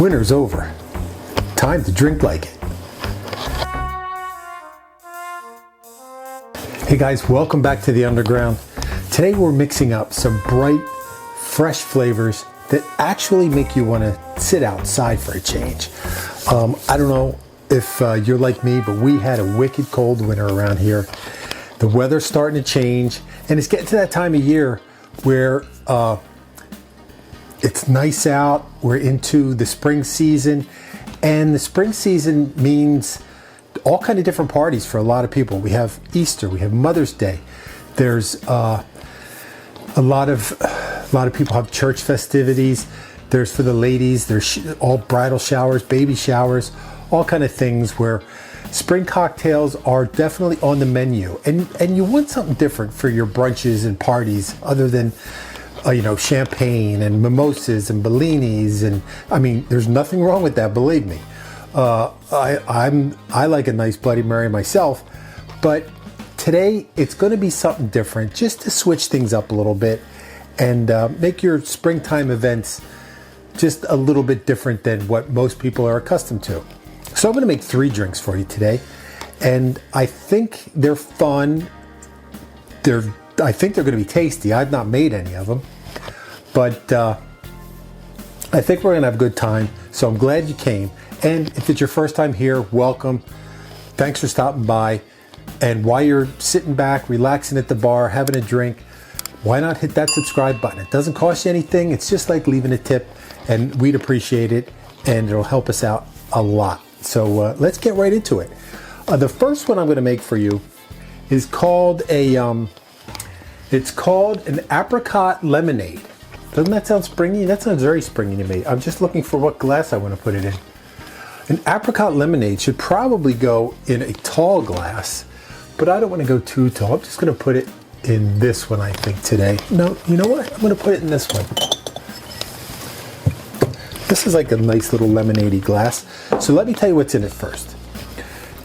Winter's over. Time to drink like it. Hey guys, welcome back to the Underground. Today we're mixing up some bright, fresh flavors that actually make you want to sit outside for a change. I don't know if you're like me, but we had a wicked cold winter around here. The weather's starting to change, and it's getting to that time of year where it's nice out. We're into the spring season, and the spring season means all kind of different parties for a lot of people. We have Easter, we have Mother's Day. There's a lot of people have church festivities. There's for the ladies, there's all bridal showers, baby showers, all kind of things where spring cocktails are definitely on the menu. And you want something different for your brunches and parties other than champagne and mimosas and bellinis, and I mean, there's nothing wrong with that, believe me. I like a nice Bloody Mary myself, but today it's going to be something different, just to switch things up a little bit and make your springtime events just a little bit different than what most people are accustomed to. So I'm going to make 3 drinks for you today, and I think they're fun. I think they're going to be tasty. I've not made any of them, but I think we're going to have a good time. So I'm glad you came. And if it's your first time here, welcome. Thanks for stopping by. And while you're sitting back, relaxing at the bar, having a drink, why not hit that subscribe button? It doesn't cost you anything. It's just like leaving a tip, and we'd appreciate it, and it'll help us out a lot. So let's get right into it. The first one I'm going to make for you is called an apricot lemonade. Doesn't that sound springy? That sounds very springy to me. I'm just looking for what glass I want to put it in. An apricot lemonade should probably go in a tall glass, but I don't want to go too tall. I'm just going to put it in this one, I think, today. No, you know what? I'm going to put it in this one. This is like a nice little lemonade-y glass. So let me tell you what's in it first.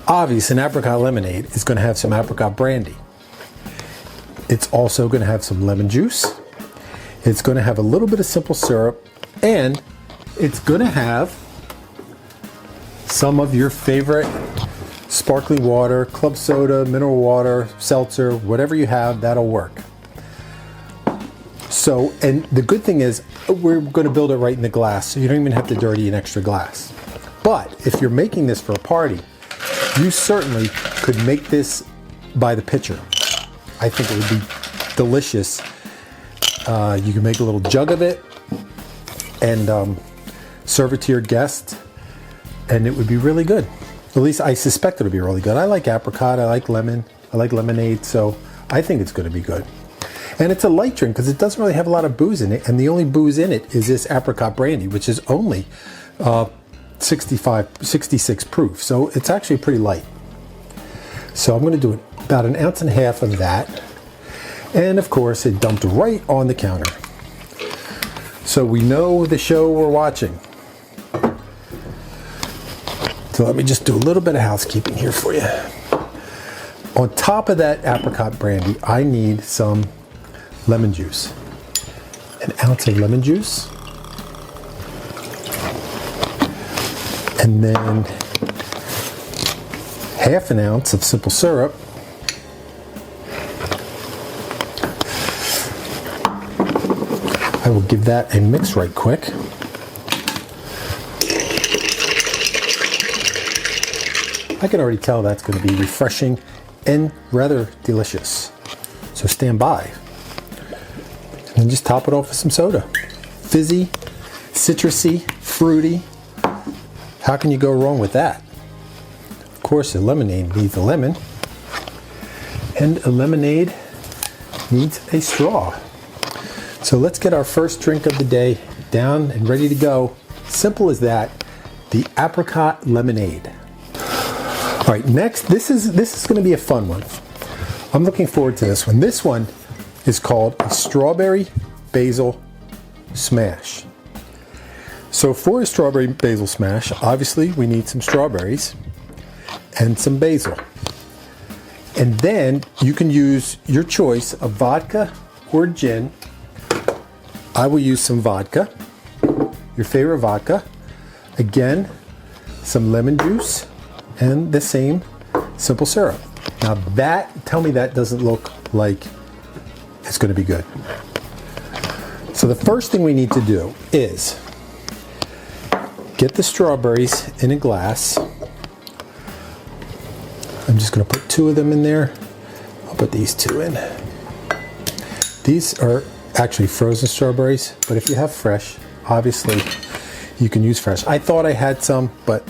Obviously, an apricot lemonade is going to have some apricot brandy. It's also going to have some lemon juice. It's going to have a little bit of simple syrup, and it's going to have some of your favorite sparkling water, club soda, mineral water, seltzer, whatever you have, that'll work. So, and the good thing is we're going to build it right in the glass, so you don't even have to dirty an extra glass. But if you're making this for a party, you certainly could make this by the pitcher. I think it would be delicious. You can make a little jug of it and serve it to your guests, and it would be really good. At least I suspect it'll be really good. I like apricot, I like lemon, I like lemonade, so I think it's going to be good. And it's a light drink because it doesn't really have a lot of booze in it, and the only booze in it is this apricot brandy, which is only 66 proof, so it's actually pretty light. So I'm going to do about 1.5 ounces of that. And of course, it dumped right on the counter. So we know the show we're watching. So let me just do a little bit of housekeeping here for you. On top of that apricot brandy, I need some lemon juice. 1 ounce of lemon juice. And then 1/2 ounce of simple syrup. I will give that a mix right quick. I can already tell that's going to be refreshing and rather delicious. So stand by. And just top it off with some soda. Fizzy, citrusy, fruity. How can you go wrong with that? Of course, a lemonade needs a lemon. And a lemonade needs a straw. So let's get our first drink of the day down and ready to go. Simple as that. The apricot lemonade. All right, next, this is going to be a fun one. I'm looking forward to this one. This one is called a strawberry basil smash. So for a strawberry basil smash, obviously we need some strawberries and some basil. And then you can use your choice of vodka or gin. I will use some vodka, your favorite vodka, Again, some lemon juice and the same simple syrup. Now tell me that doesn't look like it's going to be good. So the first thing we need to do is get the strawberries in a glass. I'm just going to put 2 of them in there. I'll put these 2 in. These are actually frozen strawberries, but if you have fresh, obviously you can use fresh. I thought I had some, but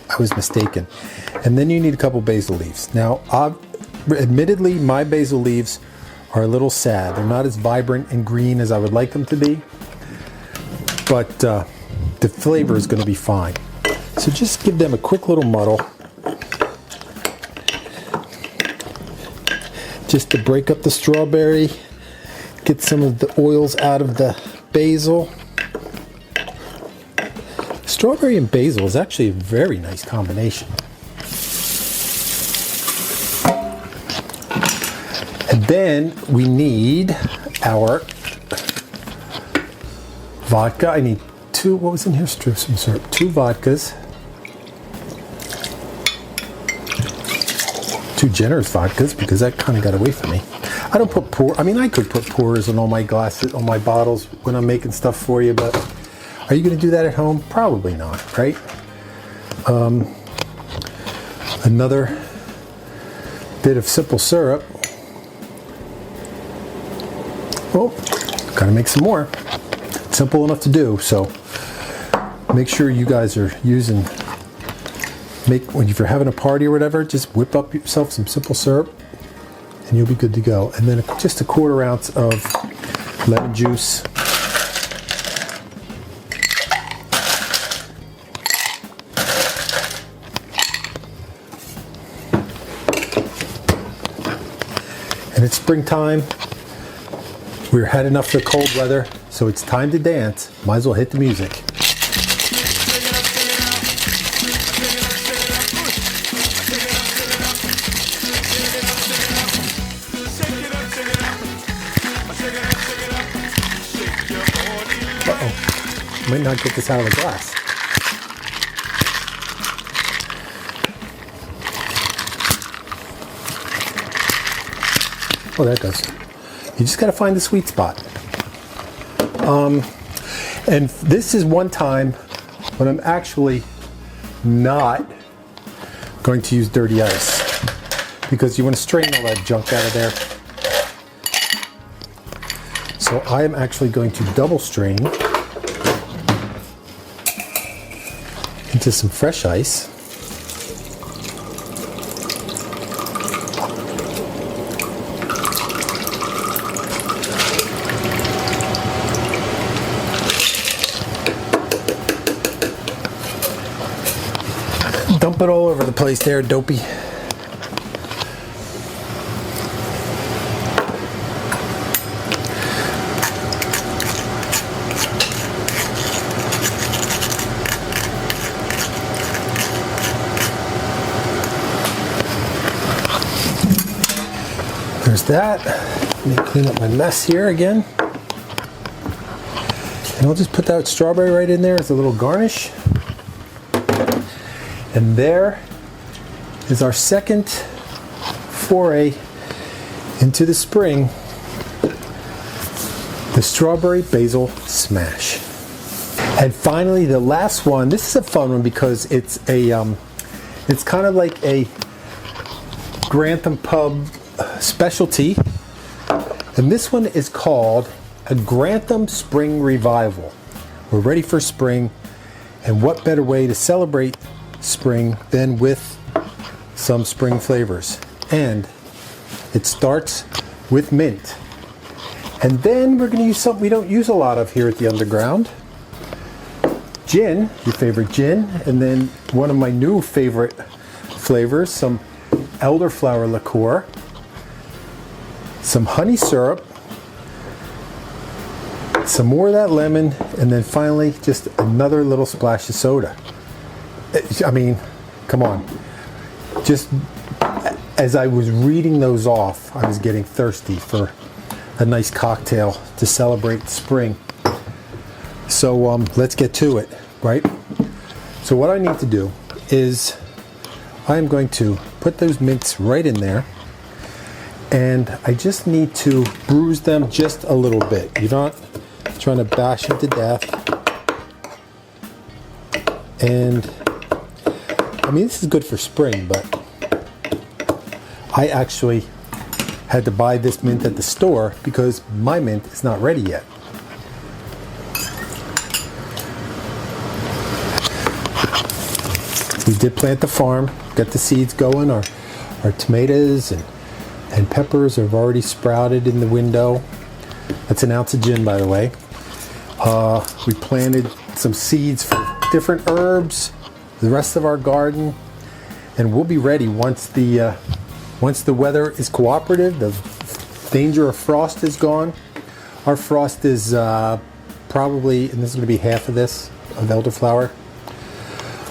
I was mistaken. And then you need a couple basil leaves. Now, admittedly, my basil leaves are a little sad. They're not as vibrant and green as I would like them to be, but the flavor is going to be fine. So just give them a quick little muddle, just to break up the strawberry, get some of the oils out of the basil. Strawberry and basil is actually a very nice combination. And then we need our vodka. I need 2, what was in here? Some syrup. 2 vodkas. 2 generous vodkas, because that kind of got away from me. I don't put I could put pours on all my glasses, on my bottles when I'm making stuff for you, but are you going to do that at home? Probably not, right? Another bit of simple syrup. Oh, gotta make some more. Simple enough to do, so make sure you guys are using, if you're having a party or whatever, just whip up yourself some simple syrup and you'll be good to go. And then just a 1/4 ounce of lemon juice. And it's springtime. We've had enough of the cold weather, so it's time to dance. Might as well hit the music. Uh-oh. Might not get this out of the glass. Oh, that does. You just got to find the sweet spot. And this is one time when I'm actually not going to use dirty ice, because you want to strain all that junk out of there. So I am actually going to double strain into some fresh ice. Dump it all over the place there, dopey. There's that. Let me clean up my mess here again. And I'll just put that strawberry right in there as a little garnish. And there is our second foray into the spring, the strawberry basil smash. And finally, the last one. This is a fun one because it's kind of like a Grantham pub specialty. And this one is called a Grantham Spring Revival. We're ready for spring, and what better way to celebrate spring than with some spring flavors. And it starts with mint. And then we're going to use something we don't use a lot of here at the Underground. Gin, your favorite gin, and then one of my new favorite flavors, some elderflower liqueur, some honey syrup, some more of that lemon, and then finally just another little splash of soda. I mean, come on. Just as I was reading those off, I was getting thirsty for a nice cocktail to celebrate spring. So let's get to it, right? So what I need to do is I am going to put those mints right in there, and I just need to bruise them just a little bit. You're not trying to bash them to death. And I mean, this is good for spring, but I actually had to buy this mint at the store because my mint is not ready yet. We did plant the farm, got the seeds going. Our tomatoes and peppers have already sprouted in the window. That's an ounce of gin, by the way. We planted some seeds for different herbs, the rest of our garden, and we'll be ready once the weather is cooperative, the danger of frost is gone. Our frost is probably, and this is going to be half of this, of elderflower.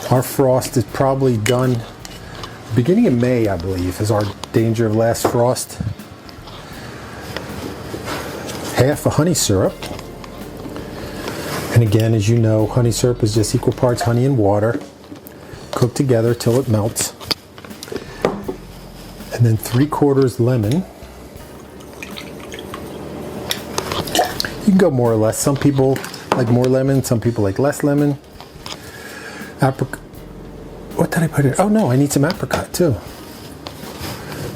Our frost is probably done beginning of May, I believe, is our danger of last frost. Half a honey syrup. And again, as you know, honey syrup is just equal parts honey and water, cooked together till it melts. And then 3/4 lemon. You can go more or less. Some people like more lemon, some people like less lemon. What did I put in? Oh no, I need some apricot too.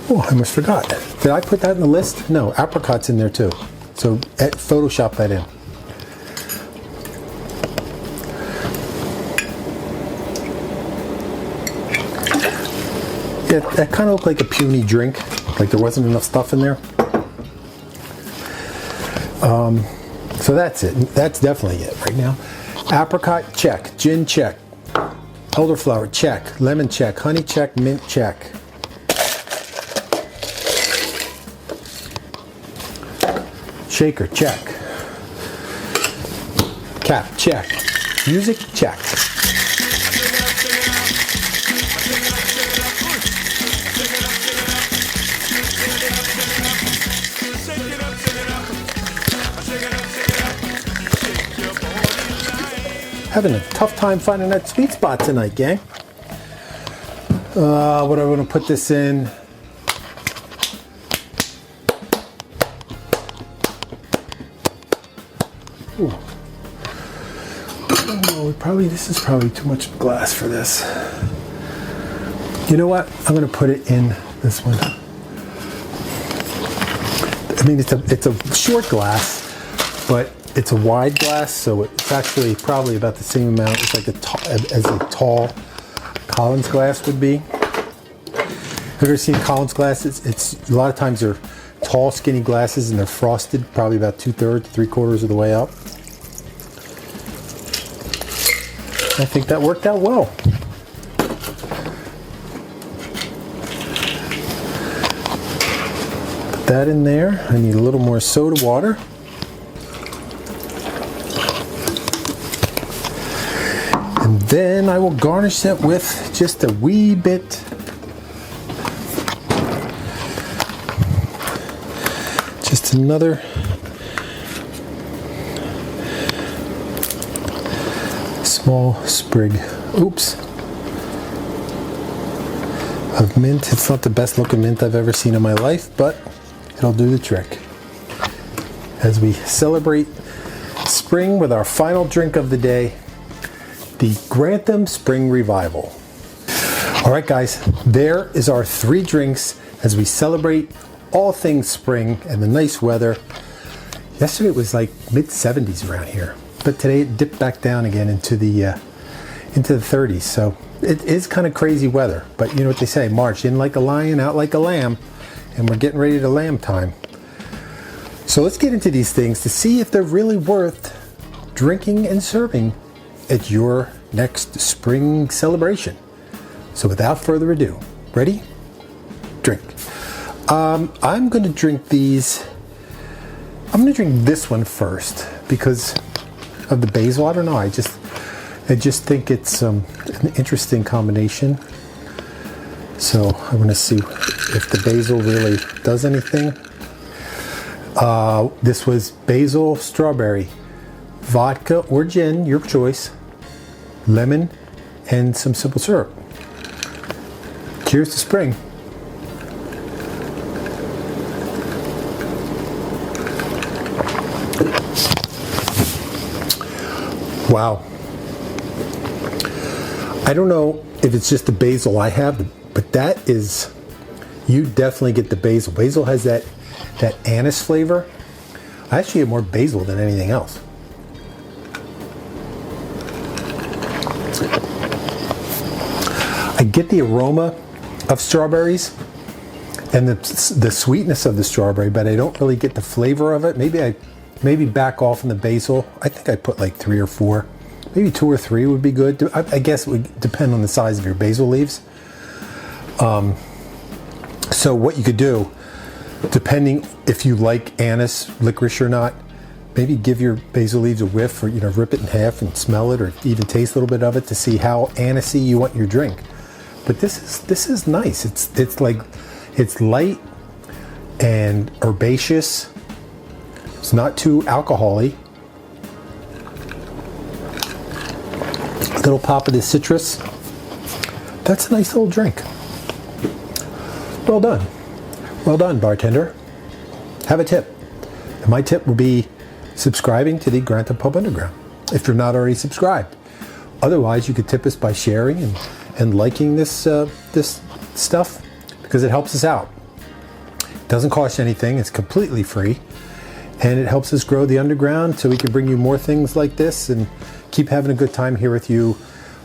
Oh, I almost forgot. Did I put that in the list? No, apricot's in there too. So Photoshop that in. Yeah, that kind of looked like a puny drink, like there wasn't enough stuff in there. So that's it. That's definitely it right now. Apricot, check. Gin, check. Elderflower, check. Lemon, check. Honey, check. Mint, check. Shaker, check. Cap, check. Music, check. Having a tough time finding that sweet spot tonight, gang. What do I want to put this in? Ooh. Oh, this is probably too much glass for this. You know what? I'm going to put it in this one. I mean, it's a short glass, but it's a wide glass, so it's actually probably about the same amount as like as a tall Collins glass would be. Have you ever seen Collins glasses? It's a lot of times they're tall, skinny glasses, and they're frosted, probably about 2/3, 3/4 of the way up. I think that worked out well. Put that in there. I need a little more soda water. And then I will garnish it with just a wee bit another small sprig, oops, of mint. It's not the best looking mint I've ever seen in my life, but it'll do the trick as we celebrate spring with our final drink of the day, the Grantham Spring Revival. All right, guys, there is our 3 drinks as we celebrate all things spring and the nice weather. Yesterday it was like mid-70s around here, but today it dipped back down again into the 30s. So it is kind of crazy weather, but you know what they say, March in like a lion, out like a lamb, and we're getting ready to lamb time. So let's get into these things to see if they're really worth drinking and serving at your next spring celebration. So without further ado, ready? Drink. I'm going to drink these. I'm going to drink this one first because of the basil. I don't know. I just think it's an interesting combination. So I want to see if the basil really does anything. This was basil, strawberry, vodka or gin, your choice, lemon, and some simple syrup. Cheers to spring. Wow. I don't know if it's just the basil I have, but that is, you definitely get the basil. Basil has that anise flavor. I actually get more basil than anything else. I get the aroma of strawberries and the sweetness of the strawberry, but I don't really get the flavor of it. Maybe back off on the basil. I think I put like 3 or 4. Maybe 2 or 3 would be good. I guess it would depend on the size of your basil leaves. So what you could do, depending if you like anise, licorice or not, maybe give your basil leaves a whiff, or rip it in half and smell it, or even taste a little bit of it to see how anisey you want your drink. But this is nice. It's light and herbaceous. It's not too alcohol-y. A little pop of the citrus. That's a nice little drink. Well done. Well done, bartender. Have a tip. And my tip will be subscribing to the Grantham Pub Underground, if you're not already subscribed. Otherwise, you could tip us by sharing and liking this stuff, because it helps us out. It doesn't cost anything. It's completely free. And it helps us grow the underground so we can bring you more things like this and keep having a good time here with you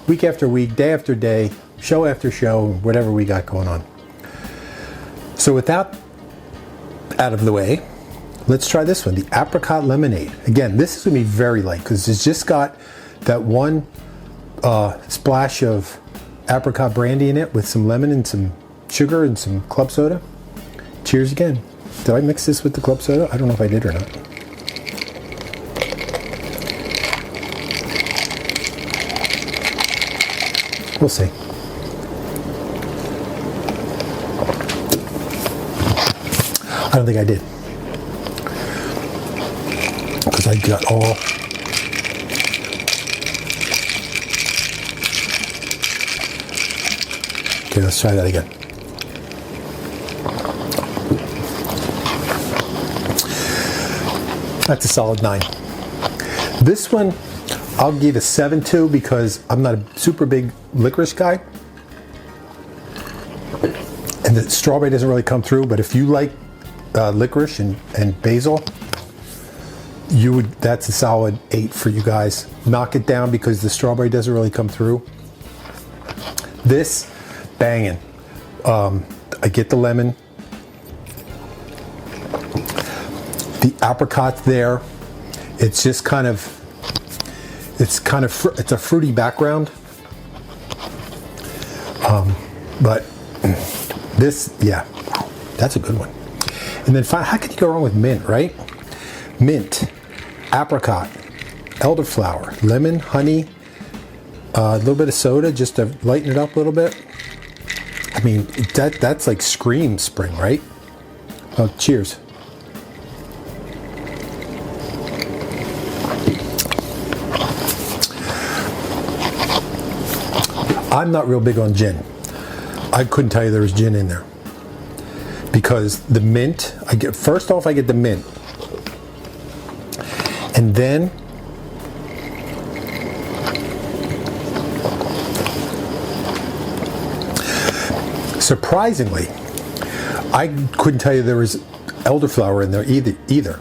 week after week, day after day, show after show, whatever we got going on. So with that out of the way, let's try this one, the apricot lemonade. Again, this is going to be very light because it's just got that one splash of apricot brandy in it with some lemon and some sugar and some club soda. Cheers again. Did I mix this with the club soda? I don't know if I did or not. We'll see. I don't think I did. Because I got all... Okay, let's try that again. That's a solid 9. This one, I'll give a 7 to, because I'm not a super big licorice guy. And the strawberry doesn't really come through, but if you like licorice and basil, that's a solid 8 for you guys. Knock it down because the strawberry doesn't really come through. This, banging. I get the lemon. The apricot there, it's just it's a fruity background. But this, yeah, that's a good one. And then how can you go wrong with mint, right? Mint, apricot, elderflower, lemon, honey, a little bit of soda just to lighten it up a little bit. I mean, that's like scream spring, right? Oh, cheers. I'm not real big on gin. I couldn't tell you there was gin in there. Because the mint, I get the mint. And then surprisingly, I couldn't tell you there was elderflower in there either.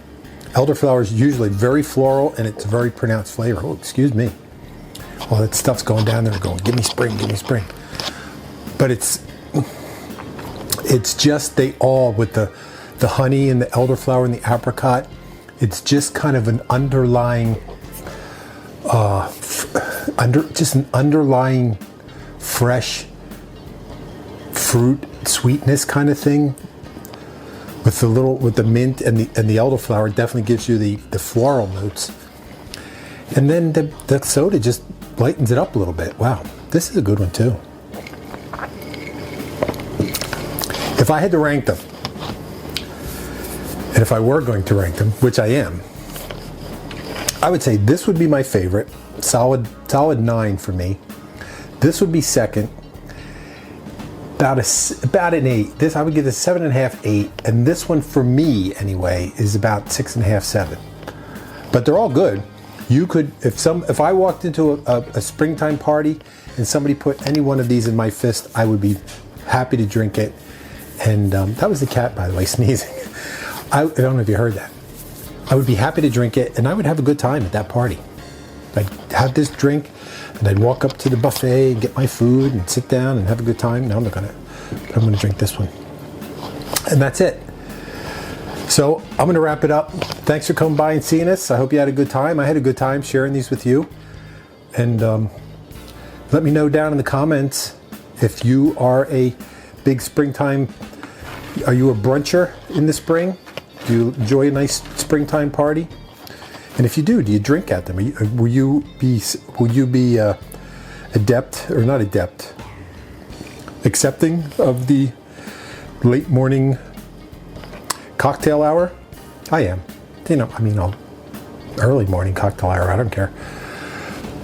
Elderflower is usually very floral and it's a very pronounced flavor. Oh, excuse me. All that stuff's going down there going, give me spring, give me spring. But it's just, they all, with the honey and the elderflower and the apricot, it's just kind of an underlying, underlying fresh fruit sweetness kind of thing. With the mint and the elderflower, definitely gives you the floral notes. And then the soda just lightens it up a little bit. Wow, this is a good one too. If I had to rank them, and if I were going to rank them, which I am, I would say this would be my favorite. Solid 9 for me. This would be second. About an 8. This I would give this 7.5, 8, and this one for me anyway is about 6.5, 7. But they're all good. You could, if I walked into a springtime party and somebody put any one of these in my fist, I would be happy to drink it. And that was the cat, by the way, sneezing. I don't know if you heard that. I would be happy to drink it, and I would have a good time at that party. I'd have this drink, and I'd walk up to the buffet and get my food and sit down and have a good time. No, I'm gonna drink this one. And that's it. So I'm gonna wrap it up. Thanks for coming by and seeing us. I hope you had a good time. I had a good time sharing these with you. And let me know down in the comments if you are a big springtime, are you a bruncher in the spring? Do you enjoy a nice springtime party? And if you do you drink at them? Will you be adept, or not adept, accepting of the late morning cocktail hour? I am. Early morning cocktail hour, I don't care.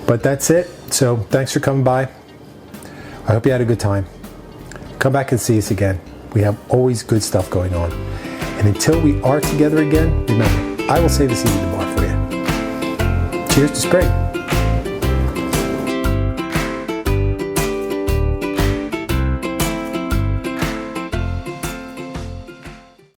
But that's it. So thanks for coming by. I hope you had a good time. Come back and see us again. We have always good stuff going on. And until we are together again, remember, I will save the seat at the bar for you. Cheers to spring.